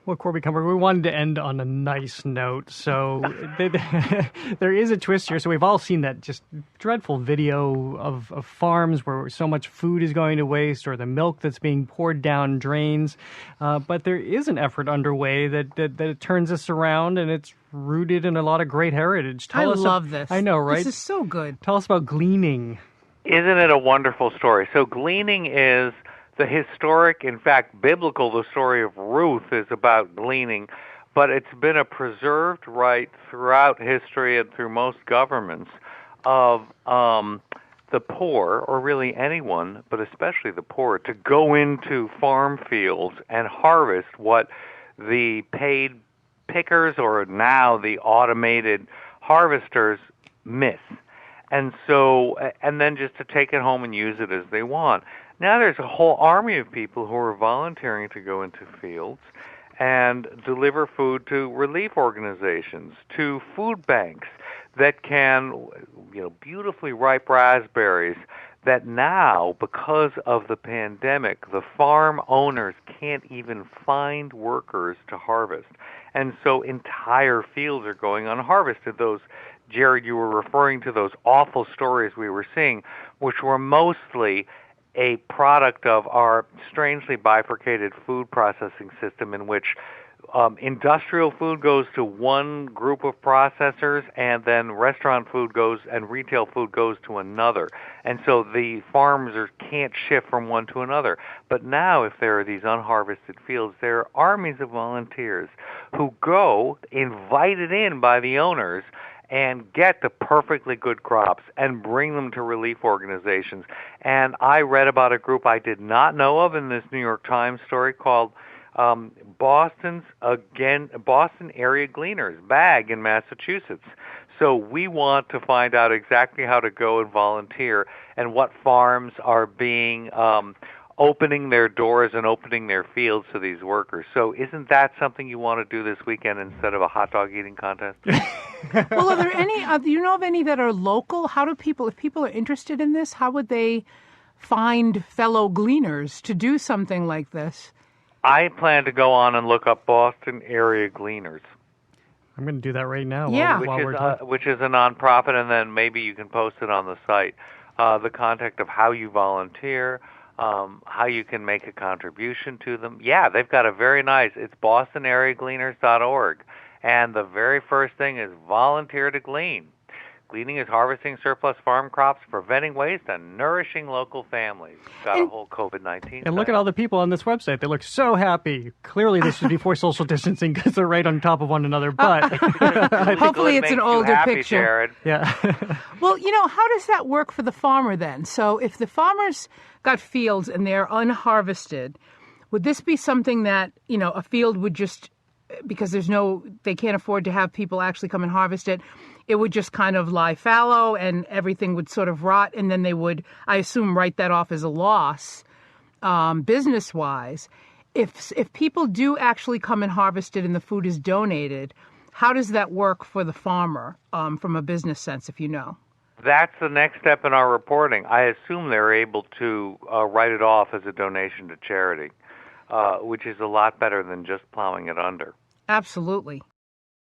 Well, Corby Cumber, we wanted to end on a nice note. So there is a twist here. So we've all seen that just dreadful video of farms where so much food is going to waste or the milk that's being poured down drains. But there is an effort underway that turns this around, and it's rooted in a lot of great heritage. I love this. I know, right? This is so good. Tell us about Gleaning. Isn't it a wonderful story? So Gleaning is the historic, in fact, biblical, the story of Ruth is about gleaning, but it's been a preserved right throughout history and through most governments of the poor, or really anyone, but especially the poor, to go into farm fields and harvest what the paid pickers or now the automated harvesters miss. And so, and then just to take it home and use it as they want. Now there's a whole army of people who are volunteering to go into fields and deliver food to relief organizations, to food banks that can, beautifully ripe raspberries that now, because of the pandemic, the farm owners can't even find workers to harvest. And so entire fields are going unharvested. Those, Jared, you were referring to those awful stories we were seeing, which were mostly a product of our strangely bifurcated food processing system in which industrial food goes to one group of processors and then restaurant food goes and retail food goes to another. And so the farmers can't shift from one to another. But now if there are these unharvested fields, there are armies of volunteers who go, invited in by the owners, and get the perfectly good crops and bring them to relief organizations. And I read about a group I did not know of in this New York Times story called Boston Area Gleaners, BAG in Massachusetts. So we want to find out exactly how to go and volunteer and what farms are being opening their doors and opening their fields to these workers. So isn't that something you want to do this weekend instead of a hot dog eating contest? Well, are there any, do you know of any that are local? How do people, if people are interested in this, how would they find fellow gleaners to do something like this? I plan to go on and look up Boston Area Gleaners. I'm going to do that right now. Yeah. Which is a nonprofit, and then maybe you can post it on the site. The contact of how you volunteer, how you can make a contribution to them. Yeah, they've got a very nice, it's bostonareagleaners.org. And the very first thing is volunteer to glean. Gleaning is harvesting surplus farm crops, preventing waste, and nourishing local families. Got a whole COVID-19. And look at all the people on this website. They look so happy. Clearly, this is before social distancing because they're right on top of one another. But hopefully it's an older picture. Jared. Yeah. Well, how does that work for the farmer then? So if the farmer's got fields and they're unharvested, would this be something that, a field would just, because they can't afford to have people actually come and harvest it, it would just kind of lie fallow and everything would sort of rot, and then they would, I assume, write that off as a loss, business-wise. If people do actually come and harvest it and the food is donated, how does that work for the farmer from a business sense, if you know? That's the next step in our reporting. I assume they're able to write it off as a donation to charity, which is a lot better than just plowing it under. Absolutely.